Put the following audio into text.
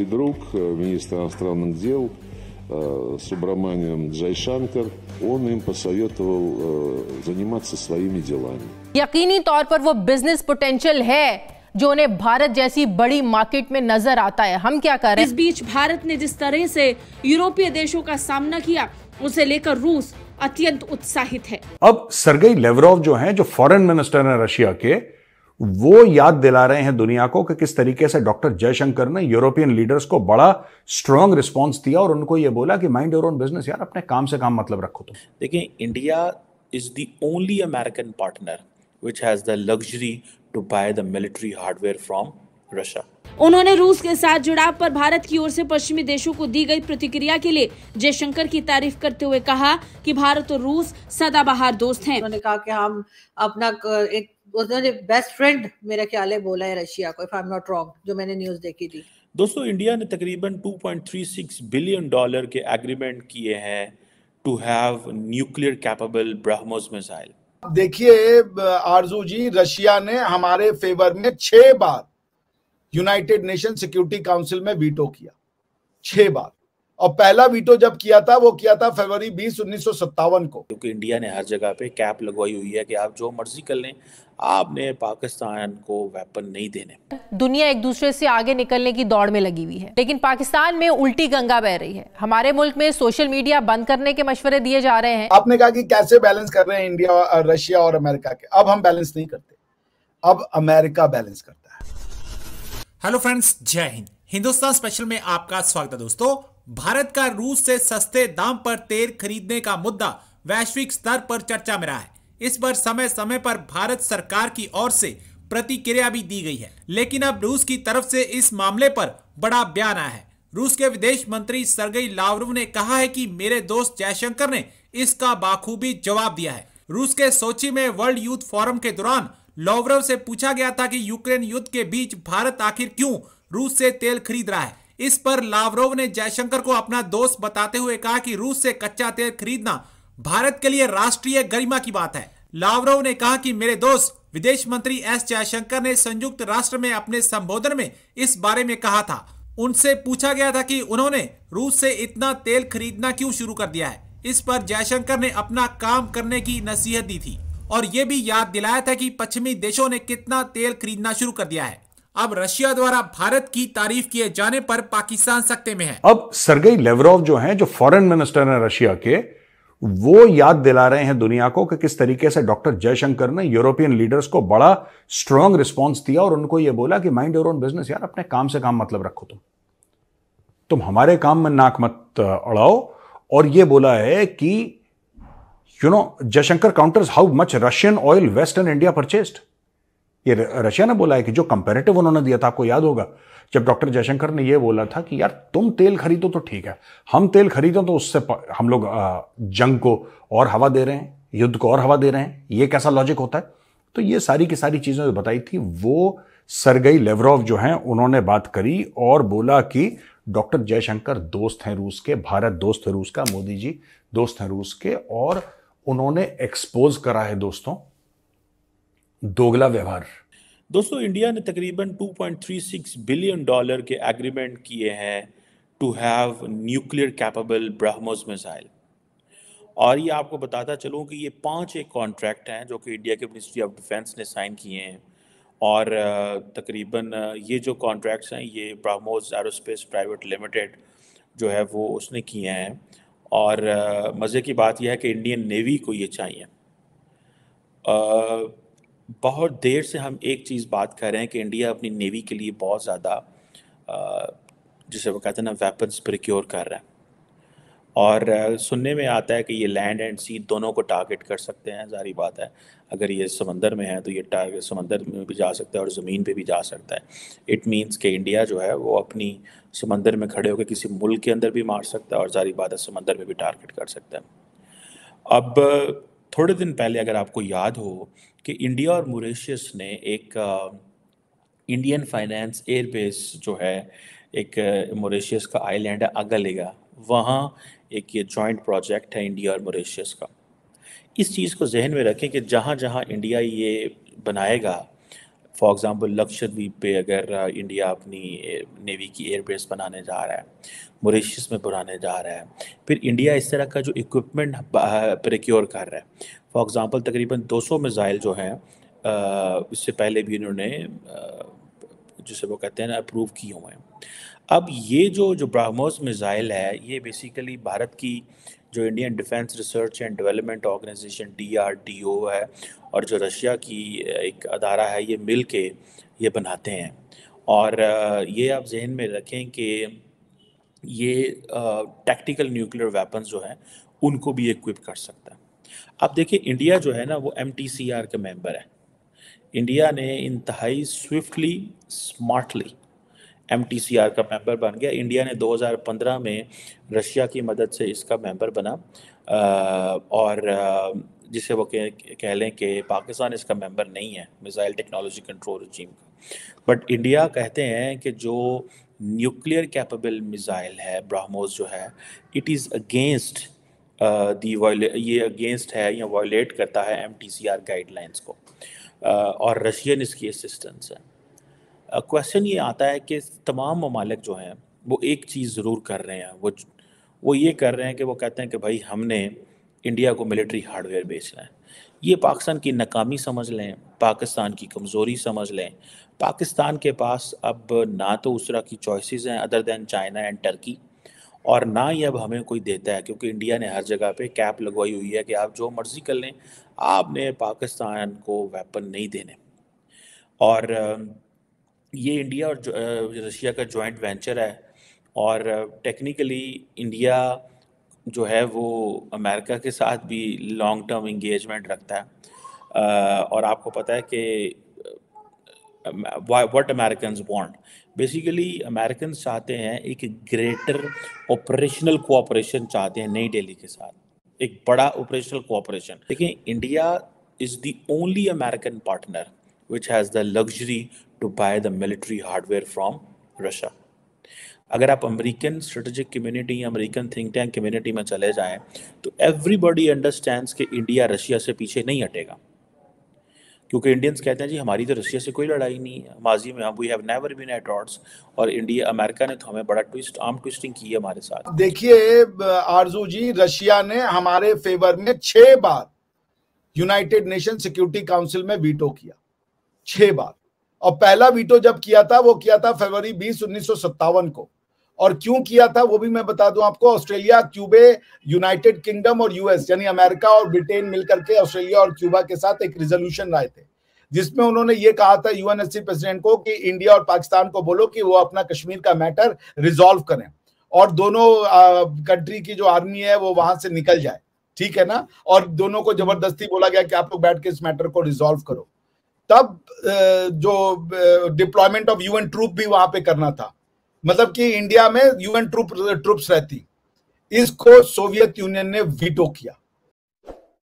мой друг, министр иностранных дел Субраманиан Джайшанкर, он им посоветовал заниматься своими делами. यकीनी तौर पर वो बिजनेस पोटेंशियल है जो उन्हें भारत जैसी बड़ी मार्केट में नजर आता है। हम क्या कर रहे हैं? इस बीच भारत ने जिस तरह से यूरोपीय देशों का सामना किया, उसे लेकर रूस अत्यंत उत्साहित है। अब सर्गेई लेवरोव जो हैं, जो फॉरेन मिनिस्टर हैं रशिया के, वो याद दिला रहे हैं दुनिया को कि किस तरीके से डॉक्टर जयशंकर ने यूरोपियन लीडर्स को बड़ा स्ट्रांग रिस्पांस दिया और उनको ये बोला कि माइंड योर ओन बिजनेस यार, अपने काम से काम मतलब रखो तुम। देखिए, India is the only American partner which has the luxury to buy the military hardware from Russia. उन्होंने रूस के साथ जुड़ाव पर भारत की ओर से पश्चिमी देशों को दी गई प्रतिक्रिया के लिए जयशंकर की तारीफ करते हुए कहा कि भारत और रूस सदाबहार दोस्त हैं। उन्होंने कहा कि हम अपना एक उन्होंने बेस्ट फ्रेंड मेरा ख्याल है बोला है रशिया को, if I am not wrong, जो मैंने न्यूज देखी थी। दोस्तों, इंडिया ने तकरीबन $2.36 बिलियन के एग्रीमेंट किए हैं to have nuclear capable BrahMos missile. देखिए आरजू जी, रशिया ने हमारे फेवर में 6 बार यूनाइटेड नेशन सिक्योरिटी काउंसिल में वीटो किया, 6 बार। और पहला वीटो जब किया था वो किया था फरवरी 20, 1957 को। क्योंकि इंडिया ने हर जगह पे कैप लगवाई हुई है कि आप जो मर्जी कर लें, आपने पाकिस्तान को वेपन नहीं देने। दुनिया एक दूसरे से आगे निकलने की दौड़ में लगी हुई है, लेकिन पाकिस्तान में उल्टी गंगा बह रही है। हमारे मुल्क में सोशल मीडिया बंद करने के मशवरे दिए जा रहे हैं। आपने कहा कि कैसे बैलेंस कर रहे हैं इंडिया, रशिया और अमेरिका के। अब हम बैलेंस नहीं करते, अब अमेरिका बैलेंस करता है। हेलो फ्रेंड्स, जय हिंद। हिंदुस्तान स्पेशल में आपका स्वागत है। दोस्तों, भारत का रूस से सस्ते दाम पर तेल खरीदने का मुद्दा वैश्विक स्तर पर चर्चा में रहा है। इस पर समय समय पर भारत सरकार की ओर से प्रतिक्रिया भी दी गई है, लेकिन अब रूस की तरफ से इस मामले पर बड़ा बयान आया है। रूस के विदेश मंत्री सर्गेई लावरोव ने कहा है कि मेरे दोस्त जयशंकर ने इसका बाखूबी जवाब दिया है। रूस के सोची में वर्ल्ड यूथ फोरम के दौरान लावरोव से पूछा गया था कि यूक्रेन युद्ध के बीच भारत आखिर क्यों रूस से तेल खरीद रहा है। इस पर लावरोव ने जयशंकर को अपना दोस्त बताते हुए कहा कि रूस से कच्चा तेल खरीदना भारत के लिए राष्ट्रीय गरिमा की बात है। लावरोव ने कहा कि मेरे दोस्त विदेश मंत्री एस जयशंकर ने संयुक्त राष्ट्र में अपने संबोधन में इस बारे में कहा था। उनसे पूछा गया था कि उन्होंने रूस से इतना तेल खरीदना क्यों शुरू कर दिया है। इस पर जयशंकर ने अपना काम करने की नसीहत दी थी और ये भी याद दिलाया था कि पश्चिमी देशों ने कितना तेल खरीदना शुरू कर दिया है। अब रशिया द्वारा भारत की तारीफ किए जाने पर पाकिस्तान सकते में है। अब सर्गेई लेवरोव जो हैं, जो फॉरेन मिनिस्टर हैं रशिया के, वो याद दिला रहे हैं दुनिया को कि किस तरीके से डॉक्टर जयशंकर ने यूरोपियन लीडर्स को बड़ा स्ट्रांग रिस्पांस दिया और उनको ये बोला कि माइंड योर ओन बिजनेस यार, अपने काम से काम मतलब रखो तुम हमारे काम में नाक मत अड़ाओ। और ये बोला है कि Jaishankar counters how much Russian oil West and India purchased. ये रशिया ने बोला है कि जो कंपैरेटिव उन्होंने दिया था, आपको याद होगा जब डॉक्टर जयशंकर ने ये बोला था कि यार तुम तेल खरीदो तो ठीक है, हम तेल खरीदो तो उससे हम लोग जंग को और हवा दे रहे हैं, युद्ध को और हवा दे रहे हैं, ये कैसा लॉजिक होता है। तो ये सारी की सारी चीजें बताई थी। वो सर्गेई लेवरोव जो हैं, उन्होंने बात करी और बोला कि डॉक्टर जयशंकर दोस्त हैं रूस के, भारत दोस्त है रूस का, मोदी जी दोस्त हैं रूस के, और उन्होंने एक्सपोज करा है दोस्तों दोगला व्यवहार। दोस्तों, इंडिया ने तकरीबन $2.36 बिलियन के एग्रीमेंट किए हैं to have nuclear capable BrahMos missile. और ये आपको बताता चलूँ कि ये 5 एक कॉन्ट्रैक्ट हैं जो कि इंडिया के मिनिस्ट्री ऑफ डिफेंस ने साइन किए हैं। और तकरीबन ये जो कॉन्ट्रैक्ट्स हैं ये ब्रह्मोस एरोस्पेस प्राइवेट लिमिटेड जो है वो उसने किए हैं। और मज़े की बात यह है कि इंडियन नेवी को ये चाहिए। बहुत देर से हम एक चीज़ बात कर रहे हैं कि इंडिया अपनी नेवी के लिए बहुत ज़्यादा जिसे वो कहते हैं ना वेपन्स प्रिक्योर कर रहा है। और सुनने में आता है कि ये लैंड एंड सी दोनों को टारगेट कर सकते हैं। जारी बात है, अगर ये समंदर में है तो ये टारगेट समंदर में भी जा सकता है और ज़मीन पे भी जा सकता है। इट मीन्स कि इंडिया जो है वो अपनी समंदर में खड़े होकर किसी मुल्क के अंदर भी मार सकता है और जारी बात है समंदर में भी टारगेट कर सकता है। अब थोड़े दिन पहले अगर आपको याद हो कि इंडिया और मॉरिशस ने एक इंडियन फाइनेंस एयरबेस जो है एक मॉरिशस का आइलैंड है अगलेगा, वहाँ एक ये जॉइंट प्रोजेक्ट है इंडिया और मॉरिशस का। इस चीज़ को जहन में रखें कि जहाँ जहाँ इंडिया ये बनाएगा फॉर एग्जांपल लक्षद्वीप पे अगर इंडिया अपनी नेवी की एयरबेस बनाने जा रहा है, मॉरिशस में बनाने जा रहा है, फिर इंडिया इस तरह का जो इक्विपमेंट प्रोक्योर कर रहा है। फॉर एग्जांपल तकरीबन 200 मिसाइल जो हैं इससे पहले भी इन्होंने जिसे वो कहते हैं ना अप्रूव किए हुए हैं। अब ये जो ब्रह्मोस मिसाइल है, ये बेसिकली भारत की जो Indian Defence Research and Development Organisation DRDO है और जो रशिया की एक अदारा है, ये मिल के ये बनाते हैं। और ये आप जहन में रखें कि ये टैक्टिकल न्यूक्लियर वेपन्स जो हैं उनको भी इक्विप कर सकता है। अब देखिए इंडिया जो है ना वो MTCR का मेंबर है। इंडिया ने इंतहाई स्विफ्टली स्मार्टली MTCR का मेंबर बन गया। इंडिया ने 2015 में रशिया की मदद से इसका मेंबर बना और जिसे वो कह लें कि पाकिस्तान इसका मेंबर नहीं है मिसाइल टेक्नोलॉजी कंट्रोल रजीम का। बट इंडिया कहते हैं कि जो न्यूक्लियर कैपेबल मिसाइल है ब्रह्मोस जो है, इट इज़ अगेंस्ट ये अगेंस्ट है या वायलेट करता है MTCR गाइडलाइंस को और रशियन इसकी असिस्टेंस है। क्वेश्चन ये आता है कि तमाम ममालिक जो हैं वो एक चीज़ ज़रूर कर रहे हैं, वो ये कर रहे हैं कि वो कहते हैं कि भाई हमने इंडिया को मिलिट्री हार्डवेयर बेचना है। ये पाकिस्तान की नाकामी समझ लें, पाकिस्तान की कमज़ोरी समझ लें। पाकिस्तान के पास अब ना तो उस तरह की चॉइसेस हैं other than China and Turkey, और ना ही अब हमें कोई देता है, क्योंकि इंडिया ने हर जगह पे कैप लगवाई हुई है कि आप जो मर्ज़ी कर लें, आपने पाकिस्तान को वेपन नहीं देने। और ये इंडिया और रशिया का जॉइंट वेंचर है और टेक्निकली इंडिया जो है वो अमेरिका के साथ भी लॉन्ग टर्म इंगेजमेंट रखता है। और आपको पता है कि what Americans want, basically Americans चाहते हैं एक ग्रेटर ऑपरेशनल कोऑपरेशन चाहते हैं नई दिल्ली के साथ, एक बड़ा ऑपरेशनल कोऑपरेशन। देखिए India is the only American partner which has the luxury to buy the military hardware from Russia। अगर आप अमेरिकन स्ट्रेटेजिक कम्युनिटी या अमेरिकन थिंक टैंक कम्युनिटी में चले जाएं तो एवरीबॉडी अंडरस्टैंड्स कि इंडिया रशिया से पीछे नहीं हटेगा, क्योंकि इंडियंस कहते हैं जी हमारी तो रशिया से कोई लड़ाई नहीं है, माजी में we have never been at odds, और इंडिया अमेरिका ने तो हमें बड़ा आर्म ट्विस्टिंग की है हमारे साथ। देखिए आरजू जी, रशिया ने हमारे फेवर में 6 बार यूनाइटेड नेशन सिक्योरिटी काउंसिल में वीटो किया, 6 बार। और पहला वीटो जब किया था वो किया था फरवरी 20, 1957 को। और क्यों किया था वो भी मैं बता दूं आपको। ऑस्ट्रेलिया, क्यूबे, यूनाइटेड किंगडम और यूएस यानी अमेरिका और ब्रिटेन मिलकर के ऑस्ट्रेलिया और क्यूबा के साथ एक रिजोल्यूशन लाए थे, जिसमें उन्होंने ये कहा था यूएनएससी प्रेसिडेंट को कि इंडिया और पाकिस्तान को बोलो कि वो अपना कश्मीर का मैटर रिजॉल्व करें और दोनों कंट्री की जो आर्मी है वो वहां से निकल जाए, ठीक है ना। और दोनों को जबरदस्ती बोला गया कि आप लोग बैठ के इस मैटर को रिजॉल्व करो। तब जो डिप्लॉयमेंट ऑफ यूएन ट्रूप भी वहां पे करना था, मतलब कि इंडिया में यूएन ट्रूप्स रहती, इसको सोवियत यूनियन ने वीटो किया।